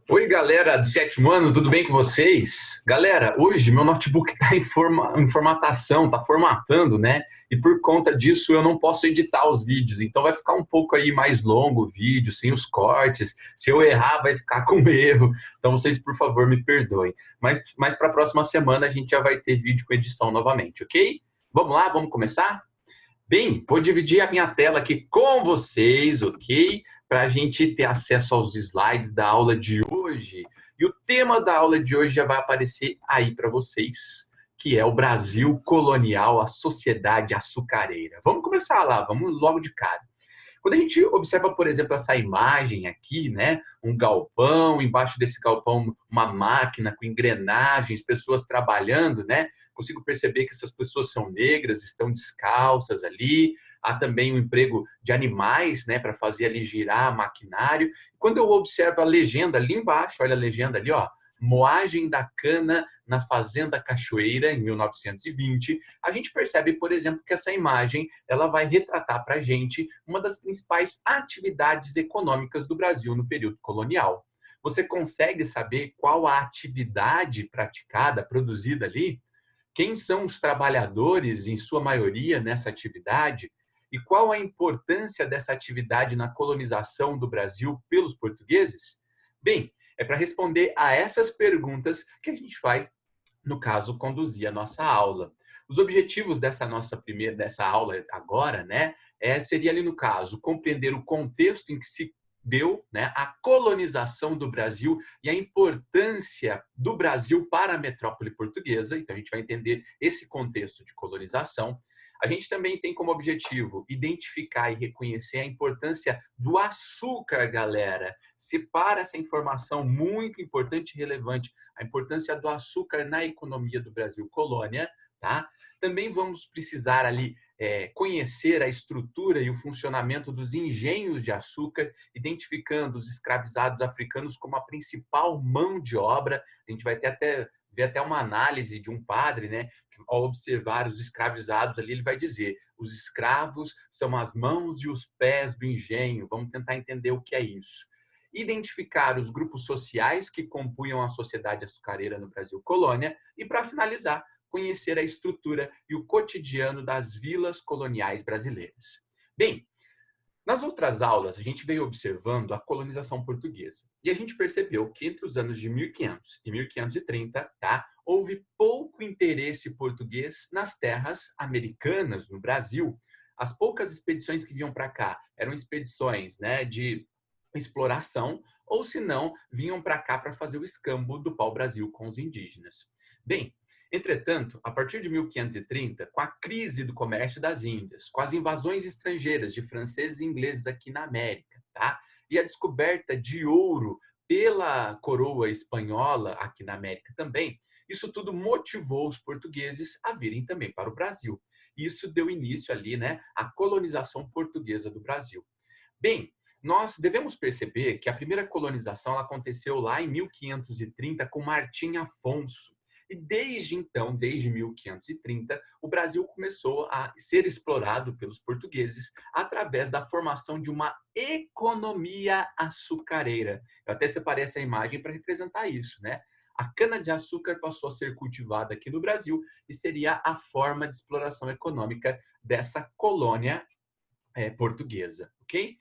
Oi, galera do sétimo ano, tudo bem com vocês? Galera, hoje meu notebook está em formatação, está formatando, né? E por conta disso eu não posso editar os vídeos, então vai ficar um pouco aí mais longo o vídeo, sem os cortes. Se eu errar, vai ficar com erro. Então vocês, por favor, me perdoem. Mas para a próxima semana a gente já vai ter vídeo com edição novamente, ok? Vamos lá, vamos começar? Bem, vou dividir a minha tela aqui com vocês, ok? Para a gente ter acesso aos slides da aula de hoje. E o tema da aula de hoje já vai aparecer aí para vocês, que é o Brasil colonial, a sociedade açucareira. Vamos começar lá, vamos logo de cara. Quando a gente observa, por exemplo, essa imagem aqui, né? Um galpão, embaixo desse galpão uma máquina com engrenagens, pessoas trabalhando, né? Consigo perceber que essas pessoas são negras, estão descalças ali. Há também o emprego de animais, né, para fazer ali girar maquinário. Quando eu observo a legenda ali embaixo, olha a legenda ali, ó, moagem da cana na Fazenda Cachoeira, em 1920, a gente percebe, por exemplo, que essa imagem ela vai retratar para a gente uma das principais atividades econômicas do Brasil no período colonial. Você consegue saber qual a atividade praticada, produzida ali? Quem são os trabalhadores, em sua maioria, nessa atividade? E qual a importância dessa atividade na colonização do Brasil pelos portugueses? Bem, é para responder a essas perguntas que a gente vai, no caso, conduzir a nossa aula. Os objetivos dessa aula agora, né, seria ali no caso compreender o contexto em que se deu, né, a colonização do Brasil e a importância do Brasil para a metrópole portuguesa. Então a gente vai entender esse contexto de colonização. A gente também tem como objetivo identificar e reconhecer a importância do açúcar, galera. Separa essa informação muito importante e relevante, a importância do açúcar na economia do Brasil colônia, tá? Também vamos precisar ali conhecer a estrutura e o funcionamento dos engenhos de açúcar, identificando os escravizados africanos como a principal mão de obra. A gente vai ver até uma análise de um padre, né? Que, ao observar os escravizados ali, ele vai dizer: os escravos são as mãos e os pés do engenho. Vamos tentar entender o que é isso. Identificar os grupos sociais que compunham a sociedade açucareira no Brasil colônia e, para finalizar, conhecer a estrutura e o cotidiano das vilas coloniais brasileiras. Bem, nas outras aulas, a gente veio observando a colonização portuguesa e a gente percebeu que entre os anos de 1500 e 1530, tá, houve pouco interesse português nas terras americanas, no Brasil. As poucas expedições que vinham para cá eram expedições, né, de exploração, ou se não, vinham para cá para fazer o escambo do pau-brasil com os indígenas. Bem, entretanto, a partir de 1530, com a crise do comércio das Índias, com as invasões estrangeiras de franceses e ingleses aqui na América, tá? E a descoberta de ouro pela coroa espanhola aqui na América também, isso tudo motivou os portugueses a virem também para o Brasil. Isso deu início ali, né, à colonização portuguesa do Brasil. Bem, nós devemos perceber que a primeira colonização aconteceu lá em 1530 com Martim Afonso. E desde então, desde 1530, o Brasil começou a ser explorado pelos portugueses através da formação de uma economia açucareira. Eu até separei essa imagem para representar isso, né? A cana-de-açúcar passou a ser cultivada aqui no Brasil e seria a forma de exploração econômica dessa colônia portuguesa, ok?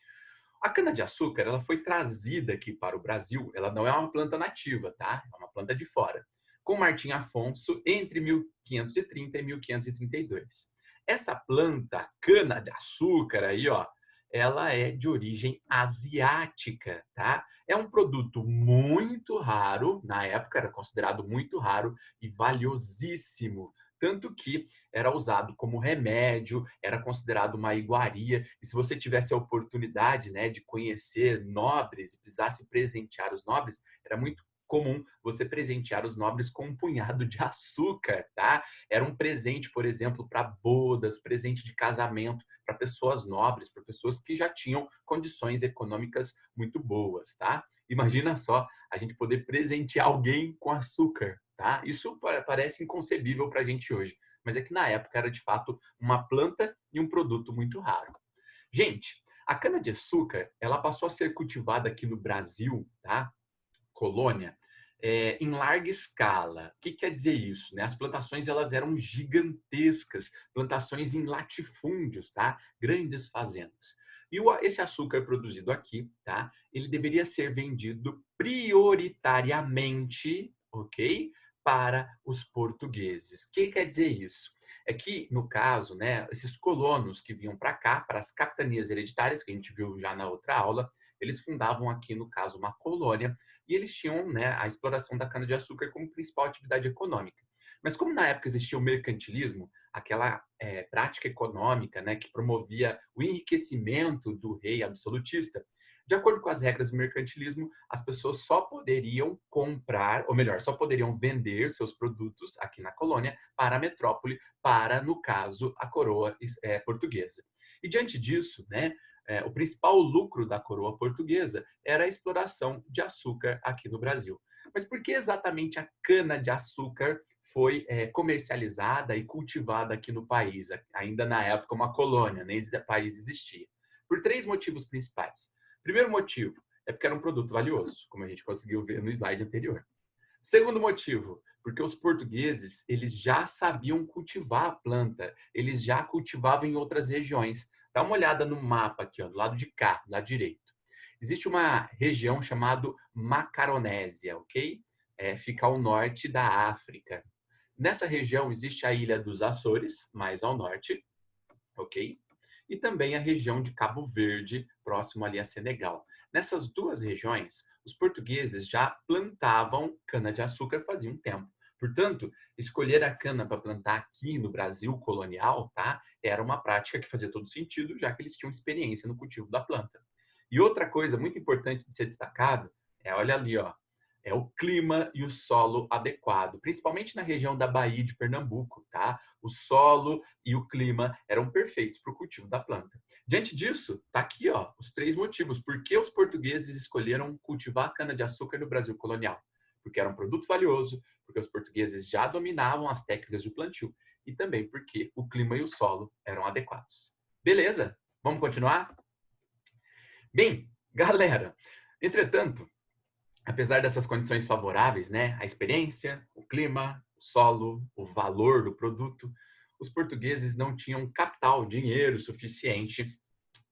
A cana-de-açúcar ela foi trazida aqui para o Brasil, ela não é uma planta nativa, tá? É uma planta de fora, com Martim Afonso entre 1530 e 1532. Essa planta, cana-de-açúcar aí, ó, ela é de origem asiática, tá? É um produto muito raro, na época era considerado muito raro e valiosíssimo, tanto que era usado como remédio, era considerado uma iguaria, e se você tivesse a oportunidade, né, de conhecer nobres e precisasse presentear os nobres, era muito comum você presentear os nobres com um punhado de açúcar, tá? Era um presente, por exemplo, para bodas, presente de casamento para pessoas nobres, para pessoas que já tinham condições econômicas muito boas, tá? Imagina só a gente poder presentear alguém com açúcar, tá? Isso parece inconcebível para a gente hoje, mas é que na época era de fato uma planta e um produto muito raro. Gente, a cana-de-açúcar, ela passou a ser cultivada aqui no Brasil, tá? colônia em larga escala. O que quer dizer isso? Né? As plantações elas eram gigantescas, plantações em latifúndios, tá? Grandes fazendas. E esse açúcar produzido aqui, tá? Ele deveria ser vendido prioritariamente, ok? Para os portugueses. O que quer dizer isso? É que, no caso, né, esses colonos que vinham para cá, para as capitanias hereditárias, que a gente viu já na outra aula, eles fundavam aqui, no caso, uma colônia, e eles tinham, né, a exploração da cana-de-açúcar como principal atividade econômica. Mas como na época existia o mercantilismo, aquela prática econômica, né, que promovia o enriquecimento do rei absolutista, de acordo com as regras do mercantilismo, as pessoas só poderiam comprar, ou melhor, só poderiam vender seus produtos aqui na colônia para a metrópole, para, no caso, a coroa portuguesa. E diante disso, né, o principal lucro da coroa portuguesa era a exploração de açúcar aqui no Brasil. Mas por que exatamente a cana-de-açúcar foi comercializada e cultivada aqui no país, ainda na época uma colônia, nem esse país existia? Por três motivos principais. Primeiro motivo é porque era um produto valioso, como a gente conseguiu ver no slide anterior. Segundo motivo, porque os portugueses eles já sabiam cultivar a planta, eles já cultivavam em outras regiões. Dá uma olhada no mapa aqui, ó, do lado de cá, do lado direito. Existe uma região chamada Macaronésia, ok? Fica ao norte da África. Nessa região existe a ilha dos Açores, mais ao norte, ok? E também a região de Cabo Verde, próximo ali a Senegal. Nessas duas regiões, os portugueses já plantavam cana-de-açúcar fazia um tempo. Portanto, escolher a cana para plantar aqui no Brasil colonial, tá? Era uma prática que fazia todo sentido, já que eles tinham experiência no cultivo da planta. E outra coisa muito importante de ser destacado olha ali, ó, é o clima e o solo adequado, principalmente na região da Baía de Pernambuco, tá? O solo e o clima eram perfeitos para o cultivo da planta. Diante disso, tá aqui, ó, os três motivos por que os portugueses escolheram cultivar a cana-de-açúcar no Brasil colonial. Porque era um produto valioso, porque os portugueses já dominavam as técnicas de plantio e também porque o clima e o solo eram adequados. Beleza? Vamos continuar? Bem, galera, entretanto, apesar dessas condições favoráveis, né, a experiência, o clima, o solo, o valor do produto, os portugueses não tinham capital, dinheiro suficiente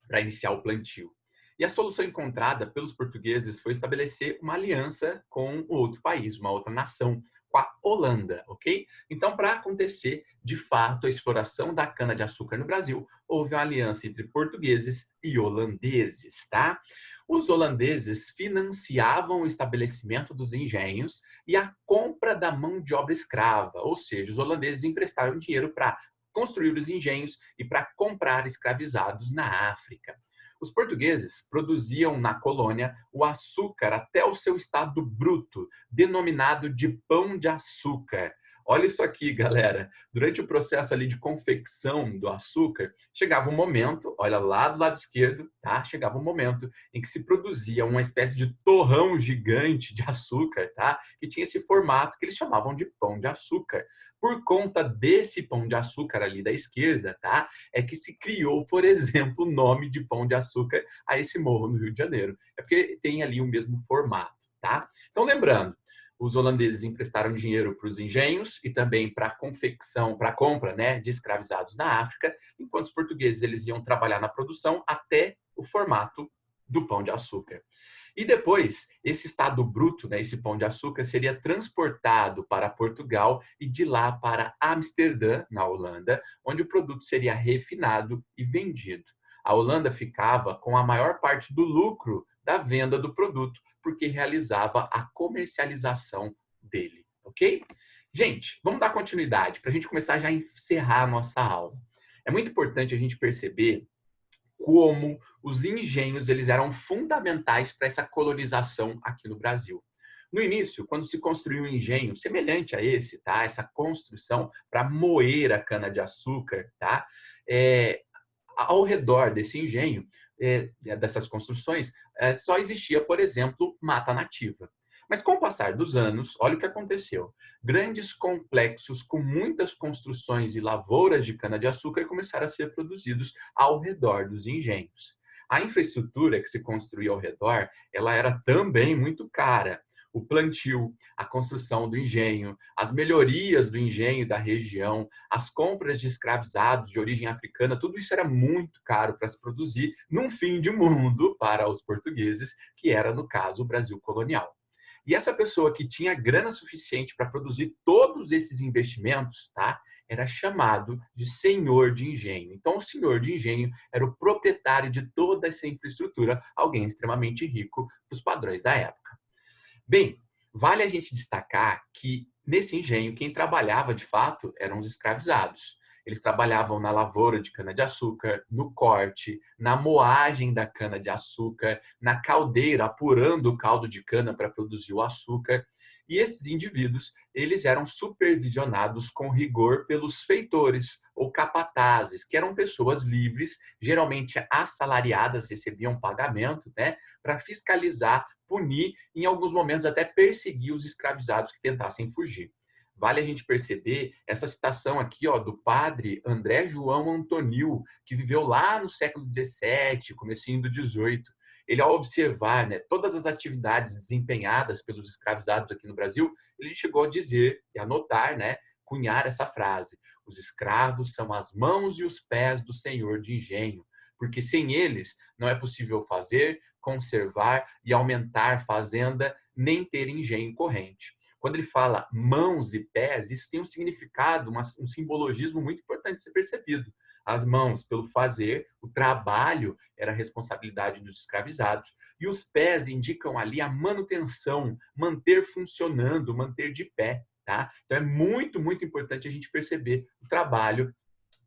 para iniciar o plantio. E a solução encontrada pelos portugueses foi estabelecer uma aliança com outro país, uma outra nação, com a Holanda, ok? Então, para acontecer, de fato, a exploração da cana-de-açúcar no Brasil, houve uma aliança entre portugueses e holandeses, tá? Os holandeses financiavam o estabelecimento dos engenhos e a compra da mão de obra escrava, ou seja, os holandeses emprestaram dinheiro para construir os engenhos e para comprar escravizados na África. Os portugueses produziam na colônia o açúcar até o seu estado bruto, denominado de pão de açúcar. Olha isso aqui, galera. Durante o processo ali de confecção do açúcar, chegava um momento, olha lá do lado esquerdo, tá? Chegava um momento em que se produzia uma espécie de torrão gigante de açúcar, tá? Que tinha esse formato que eles chamavam de pão de açúcar. Por conta desse pão de açúcar ali da esquerda, tá? É que se criou, por exemplo, o nome de Pão de Açúcar a esse morro no Rio de Janeiro. É porque tem ali o mesmo formato, tá? Então, lembrando, os holandeses emprestaram dinheiro para os engenhos e também para a confecção, para a compra, né, de escravizados na África, enquanto os portugueses eles iam trabalhar na produção até o formato do pão de açúcar. E depois, esse estado bruto, né, esse pão de açúcar, seria transportado para Portugal e de lá para Amsterdã, na Holanda, onde o produto seria refinado e vendido. A Holanda ficava com a maior parte do lucro da venda do produto, porque realizava a comercialização dele, ok? Gente, vamos dar continuidade para a gente começar já a encerrar a nossa aula. É muito importante a gente perceber como os engenhos eles eram fundamentais para essa colonização aqui no Brasil. No início, quando se construiu um engenho semelhante a esse, tá? Essa construção para moer a cana-de-açúcar, tá? Ao redor desse engenho, dessas construções, só existia, por exemplo, mata nativa. Mas com o passar dos anos, olha o que aconteceu. Grandes complexos com muitas construções e lavouras de cana-de-açúcar começaram a ser produzidos ao redor dos engenhos. A infraestrutura que se construía ao redor, ela era também muito cara. o plantio, a construção do engenho, as melhorias do engenho da região, as compras de escravizados de origem africana, tudo isso era muito caro para se produzir num fim de mundo para os portugueses, que era, no caso, o Brasil colonial. E essa pessoa que tinha grana suficiente para produzir todos esses investimentos, tá? Era chamado de senhor de engenho. Então, o senhor de engenho era o proprietário de toda essa infraestrutura, alguém extremamente rico para os padrões da época. Bem, vale a gente destacar que nesse engenho quem trabalhava de fato eram os escravizados. Eles trabalhavam na lavoura de cana-de-açúcar, no corte, na moagem da cana-de-açúcar, na caldeira, apurando o caldo de cana para produzir o açúcar. E esses indivíduos, eles eram supervisionados com rigor pelos feitores ou capatazes, que eram pessoas livres, geralmente assalariadas, recebiam pagamento, né, para fiscalizar, punir, em alguns momentos até perseguir os escravizados que tentassem fugir. Vale a gente perceber essa citação aqui, ó, do padre André João Antonil, que viveu lá no século XVII, comecinho do XVIII. Ele, ao observar, né, todas as atividades desempenhadas pelos escravizados aqui no Brasil, ele chegou a dizer e anotar, né, cunhar essa frase: os escravos são as mãos e os pés do senhor de engenho, porque sem eles não é possível fazer, conservar e aumentar fazenda, nem ter engenho corrente. Quando ele fala mãos e pés, isso tem um significado, um simbologismo muito importante de ser percebido. As mãos, pelo fazer, o trabalho era a responsabilidade dos escravizados, e os pés indicam ali a manutenção, manter funcionando, manter de pé. Tá? Então é muito, muito importante a gente perceber o trabalho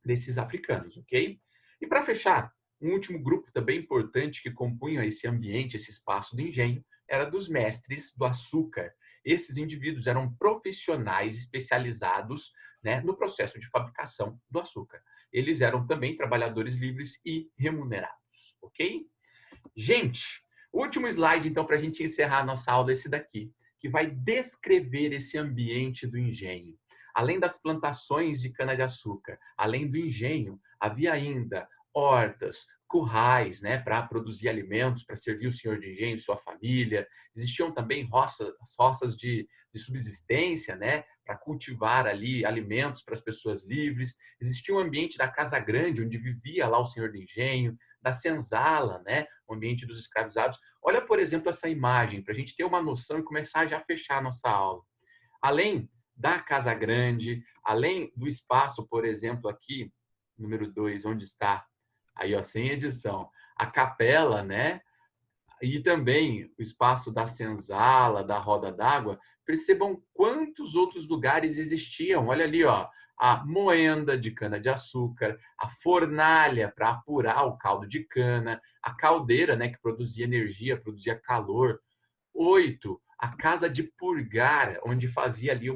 desses africanos, ok? E para fechar, um último grupo também importante que compunha esse ambiente, esse espaço do engenho, era dos mestres do açúcar. Esses indivíduos eram profissionais especializados, né, no processo de fabricação do açúcar. Eles eram também trabalhadores livres e remunerados, ok? Gente, o último slide, então, para a gente encerrar a nossa aula é esse daqui, que vai descrever esse ambiente do engenho. Além das plantações de cana-de-açúcar, além do engenho, havia ainda hortas, currais, né, para produzir alimentos, para servir o senhor de engenho e sua família. Existiam também roças de subsistência, né, para cultivar ali alimentos para as pessoas livres. Existia um ambiente da casa grande, onde vivia lá o senhor de engenho, da senzala, né, o ambiente dos escravizados. Olha, por exemplo, essa imagem, para a gente ter uma noção e começar já a fechar a nossa aula. Além da casa grande, além do espaço, por exemplo, aqui, número 2, onde está, aí ó, sem edição, a capela, né? E também o espaço da senzala, da roda d'água, percebam quantos outros lugares existiam. Olha ali, ó, a moenda de cana-de-açúcar, a fornalha para apurar o caldo de cana, a caldeira, né, que produzia energia, produzia calor. 8, a casa de purgar, onde fazia ali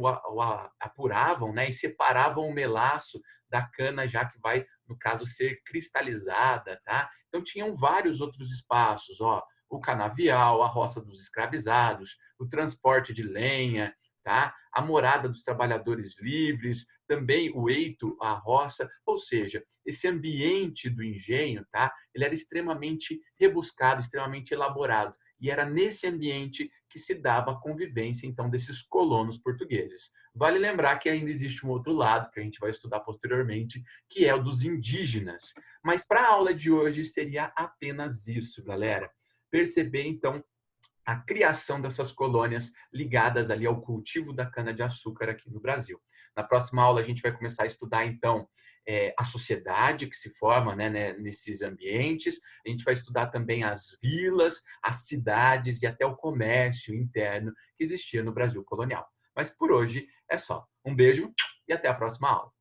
apuravam, né, e separavam o melaço da cana, já que vai, no caso, ser cristalizada, tá? Então tinham vários outros espaços, ó, o canavial, a roça dos escravizados, o transporte de lenha, tá? A morada dos trabalhadores livres, também o eito, a roça, ou seja, esse ambiente do engenho, tá? Ele era extremamente rebuscado, extremamente elaborado. E era nesse ambiente que se dava a convivência, então, desses colonos portugueses. Vale lembrar que ainda existe um outro lado, que a gente vai estudar posteriormente, que é o dos indígenas. Mas para a aula de hoje seria apenas isso, galera. Perceber, então, a criação dessas colônias ligadas ali ao cultivo da cana-de-açúcar aqui no Brasil. Na próxima aula a gente vai começar a estudar, então, a sociedade que se forma, né, nesses ambientes. A gente vai estudar também as vilas, as cidades e até o comércio interno que existia no Brasil colonial. Mas por hoje é só. Um beijo e até a próxima aula.